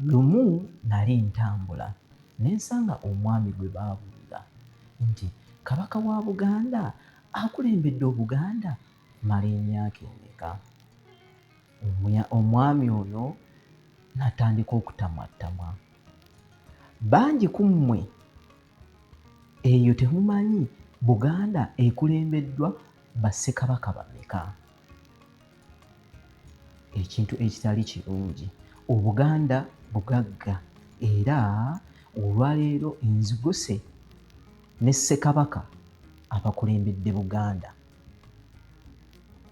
Lumu nali ntambula ne nsanga omwami gwe baabuuza nti Kabaka wa Buganda akulembedde Obuganda mala emyaka emeka? Omwami ono n'atandika okutamwatamwa. Bangi ku mmwe eyo temumanyi Buganda ekulembeddwa bassekabaka bameka? Ekintu ekitali kirungi. Obuganda bugagga era olwaleero nziguse ne Ssekabaka abakulembedde Buganda.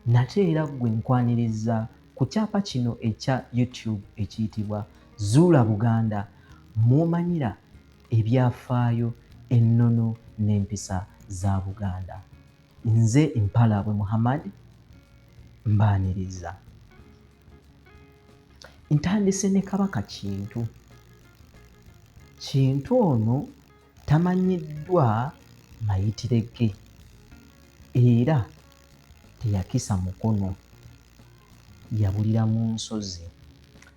Nate era ggwe nkwaniriza ku kyapa kino ekya YouTube ekiyitibwa Zuula Buganda mw'omanyira ebyafaayo ennono n'empisa za Buganda. Nze Mpalabwe Muhammad mbaaniriza. Ntandise ne Kabaka Kintu. Kintu ono tamanyiddwa mayitire ge era teyakisa mukono, yabulira mu nsozi.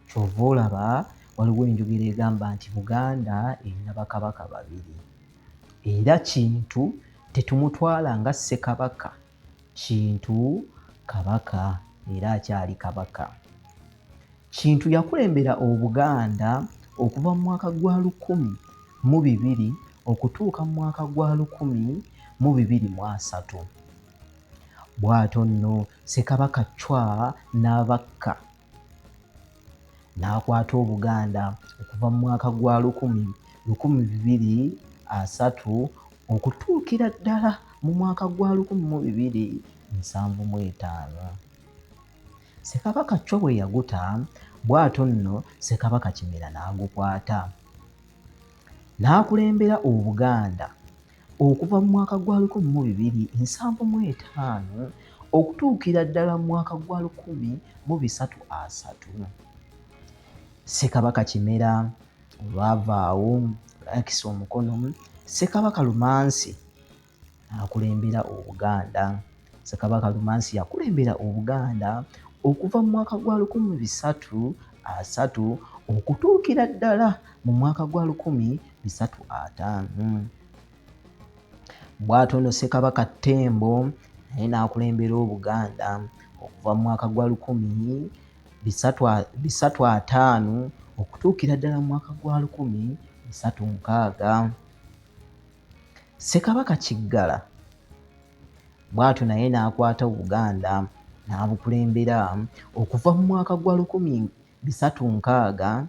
Kyova olaba waliwo enjogera egamba nti Buganda erina bakabaka babiri era Kintu tetumutwala nga Ssekabaka. Kintu kabaka era akyali kabaka. Kintu yakulembera Obuganda okuva mu mwaka gwa 1200 okutuuka mu mwaka gwa 1223. Bw'atyo nno Ssekabaka Chwa n'abakka n'akwata Obuganda okuva mu mwaka gwa 1203 okutuukira ddala mu mwaka gwa 1275. Ssekabaka Chwa bwe yaguta, bw'atyo nno Ssekabaka Kimera n'agukwata. N'akulembera Obuganda okuva mu mwaka gwa 1275 okutuukira ddala mu mwaka gwa 1303. Ssekabaka Kimera olwavaawo yakisa omukono, Ssekabaka Lumansi n'akulembera Obuganda. Ssekabaka Lumansi yakulembera Obuganda okuva mu mwaka gwa 1303 okutuukira ddala mu mwaka gwa 1305. Bw'atyo nno Ssekabaka Ttembo naye n'akulembera Obuganda okuva mu mwaka gwa 1305 okutuukira ddala mu mwaka gwa 1306. Ssekabaka Kiggala bw'atyo naye n'akwata Obuganda n'abukulembera okuva mu mwaka gwa 1306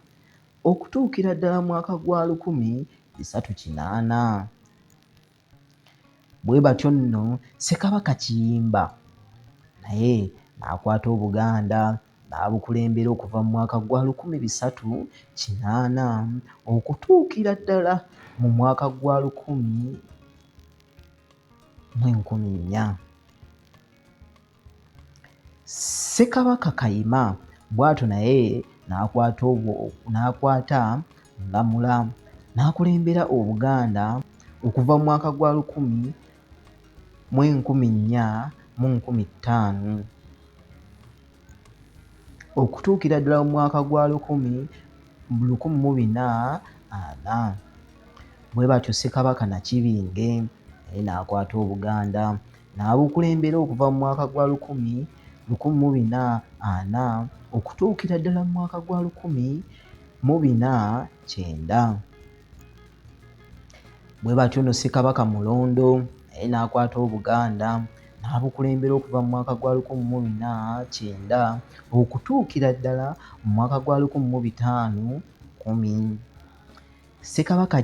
okutuukira ddala mu mwaka gwa 1308. Bwe batyo nno Ssekabaka Kiyimba naye n'akwata Obuganda n'abukulembera okuva mu mwaka gwa 1308 okutuukira ddala mu mwaka gwa 1014. Ssekabaka Kayima bw'atyo naye n'akwata Mulamula n'akulembera Obuganda okuva mu mwaka gwa 1415 okutuukira ddala mu mwaka gwa 1440. Bwe batyo Ssekabaka Nakibinge naye n'akwata Obuganda n'abukulembera okuva mu mwaka gwa 1440 okutuukira ddala mu mwaka gwa 1449. Bwe batyo nno Ssekabaka Mulondo naye n'akwata Obuganda n'abukulembera okuva mu mwaka gwa 1409 okutuukira ddala mu mwaka gwa 1510. Ssekabaka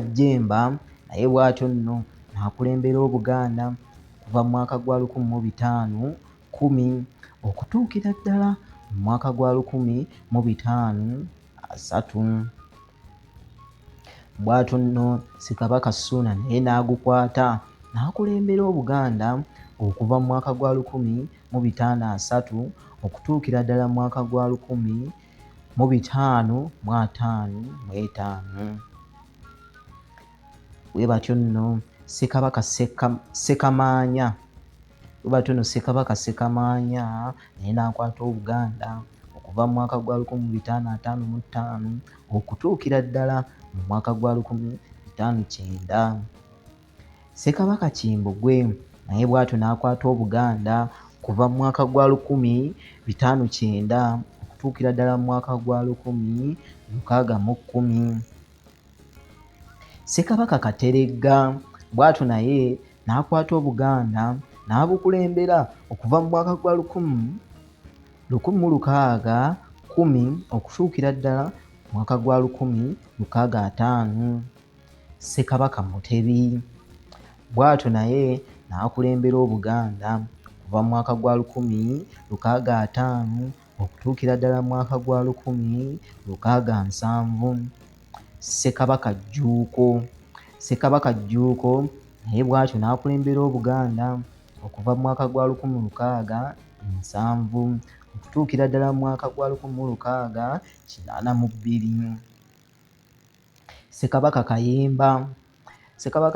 Jjemba naye bw'atyo nno n'akulembera Obuganda okuva mu mwaka gwa 1510 okutuukira ddala mu mwaka gwa 1530. Bw'atyo nno Ssekabaka Ssuuna naye n'agukwata n'akulembera Obuganda okuva mu mwaka gwa 1503 okutuukira ddala mu mwaka gwa 1555. Bwe batyo nno Ssekabaka Ssekamaanya naye n'akwata Obuganda okuva mu mwaka gwa 1555 okutuukira ddala mu mwaka gwa 1590. Ssekabaka Kimbugwe naye bw'atyo n'akwata Obuganda okuva mu mwaka gwa 1590 okutuukira ddala mu mwaka gwa 1610. Ssekabaka Kateregga bw'atyo naye n'akwata Obuganda n'abukulembera okuva mu mwaka gwa 1610 okutuukira ddala mu mwaka gwa 1605. Ssekabaka Mutebi bw'atyo naye n'akulembera Obuganda okuva mu mwaka gwa 1605 okutuukira ddala mu mwaka gwa 1607. Ssekabaka Jjuuko naye bw'atyo n'akulembera Obuganda okuva mu mwaka gwa 1607 okutuukira ddala mu mwaka gwa 1682. Ssekabaka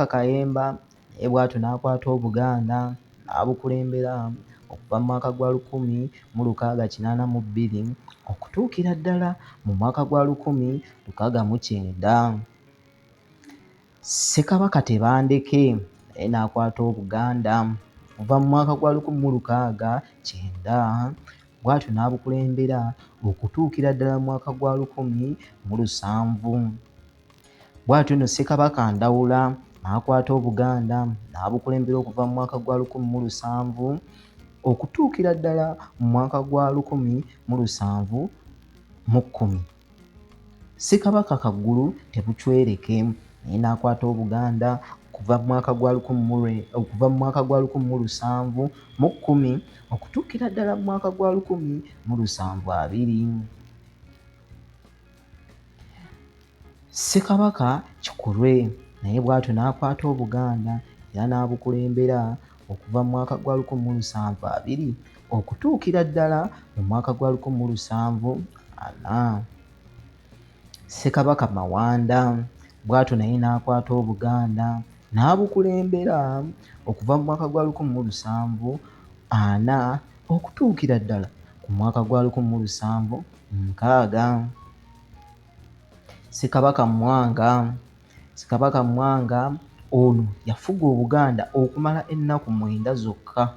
Kayemba naye bw'atyo n'akwata Obuganda n'abukulembera okuva mu mwaka gwa 1682 okutuukira ddala mu mwaka gwa 1609. Ssekabaka Tebandeke naye n'akwata Obuganda okuva mu mwaka gwa 1609 bw'atyo n'abukulembera okutuukira ddala mu mwaka gwa 1700. Bw'atyo nno Ssekabaka Ndawula n'akwata Obuganda n'abukulembera okuva mu mwaka gwa 1700 okutuukira ddala mu mwaka gwa 1710. Ssekabaka Kagulu Tebuchwereke naye n'akwata Obuganda okuva mu mwaka gwa 1710 okutuukira ddala mu mwaka gwa 1720. Ssekabaka Kikulwe naye bw'atyo n'akwata Obuganda era n'abukulembera okuva mu mwaka gwa 1720 okutuukira ddala mu mwaka gwa 1740. Ssekabaka Mawanda bw'atyo naye n'akwata Obuganda n'abukulembera okuva mu mwaka gwa 1740 okutuukira ddala ku mwaka gwa 1760. Ssekabaka Mwanga ono yafuga Obuganda okumala ennaku 9 zokka.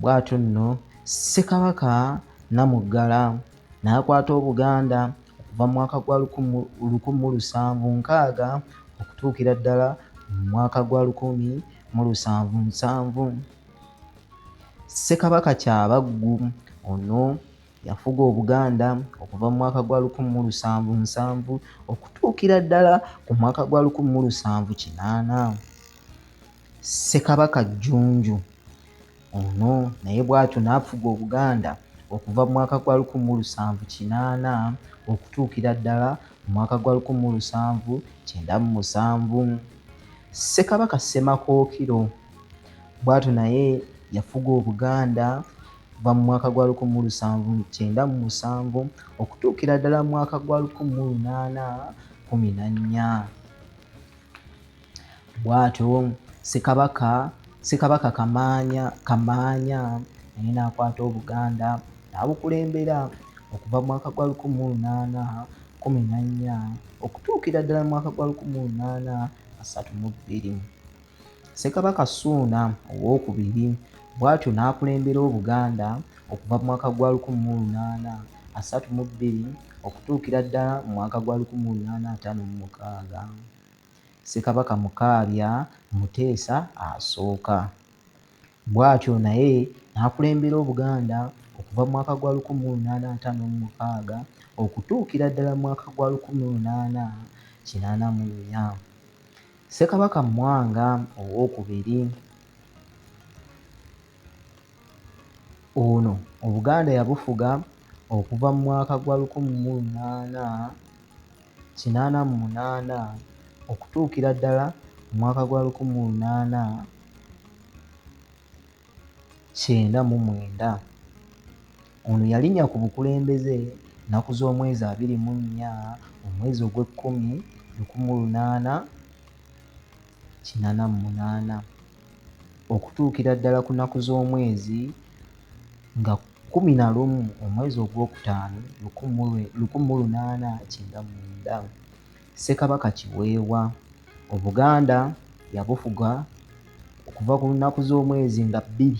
Bw'atyo nno Ssekabaka Namuggala n'akwata Obuganda okuva mu mwaka gwa 1760 okutuukira ddala mu mwaka gwa 1770. Ssekabaka Kyabaggu ono yafuga Obuganda okuva mu mwaka gwa 1770 okutuukira ddala ku mwaka gwa 1780. Ssekabaka Jjunju ono naye bw'atyo n'afuga Obuganda okuva mu mwaka gwa 1780 okutuukira ddala mu mwaka gwa 1797. Ssekabaka Ssemakookiro bw'atyo naye yafuga Obuganda okuva mu mwaka gwa 1797 okutuukira ddala mu mwaka gwa 1814. Bw'atyo Ssekabaka Kamaanya naye n'akwata Obuganda n'abukulembera okuva mu mwaka gwa 1814 okutuukira ddala mu mwaka gwa 1832. Ssekabaka Ssuuna II bw'atyo n'akulembera Obuganda okuva mu mwaka gwa 1832 okutuukira ddala mu mwaka gwa 1856. Ssekabaka Mukaabya Muteesa I bw'atyo naye n'akulembera Obuganda okuva mu mwaka gwa 1856 okutuukira ddala mu mwaka gwa 1884. Ssekabaka Mwanga II ono Obuganda yabufuga okuva mu mwaka gwa 1888 okutuukira ddala mu mwaka gwa 1899. Ono yalinnya ku bukulembeze ennaku z'omwezi 24 omwezi ogw'Ekkumi 1888 okutuukira ddala ku nnaku z'omwezi nga 11 omwezi ogwokutaano 1899 Ssekabaka Kiweewa Obuganda yabufuga okuva ku nnaku z'omwezi nga 2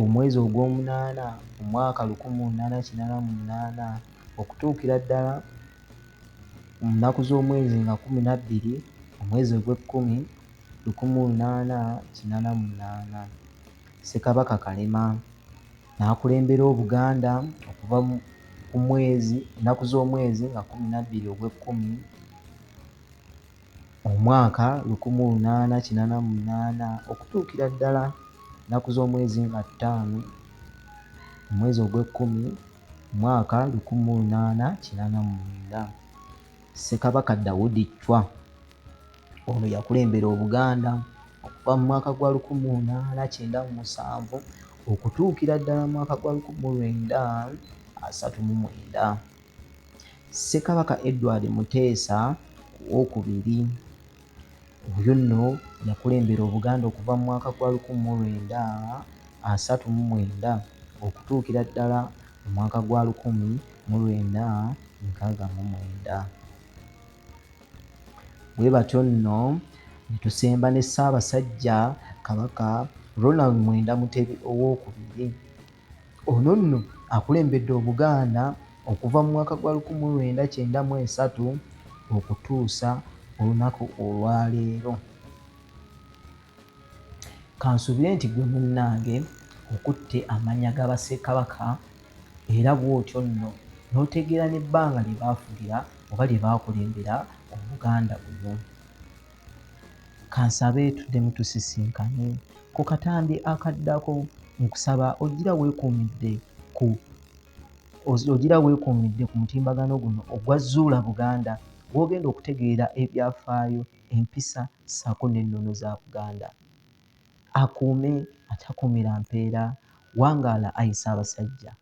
omwezi ogw'omunaana mu mwaka 1898 okutuukira ddala mu nnaku z'omwezi nga 12 omwezi ogw'ekkumi 1888 Ssekabaka Kalema n'akulembera Obuganda okuva ku nnaku z'omwezi nga 12 ogw'ekkumi omwaka 1888 okutuukira ddala nnaku z'omwezi nga 5 omwezi ogw'ekkumi mwaka 1889 Ssekabaka Daudi Chwa ono yakulembera Obuganda okuva mu mwaka gwa 1897 okutuukira ddala mu mwaka gwa 1939 Ssekabaka Edward Muteesa II oyo nno yakulembera Obuganda okuva mu mwaka gwa 1939 okutuukira ddala mu mwaka gwa 1969 bwe batyo nno ne tusemba ne Ssaabasajja Kabaka Ronald Mwenda Mutebi II ono nno akulembedde Obuganda okuva mu mwaka gwa 1993 okutuusa olunaku olwaleero. Kansubire nti gwe munnange okutte amannya ga Bassekabaka era bw'otyo nno n'otegeera n'ebbanga lye baafugira oba lye baakulembera Obuganda buno. Kansabe tuddemu tusisinkane ku katambi akaddako nkusaba ogira weekuumidde ku mutimbagano guno ogwa Zuula Buganda gw'ogenda okutegeera ebyafaayo, empisa ssaako n'ennono za Buganda. Akuume atakuumira mpeera, wangaala ayi Ssaabasajja.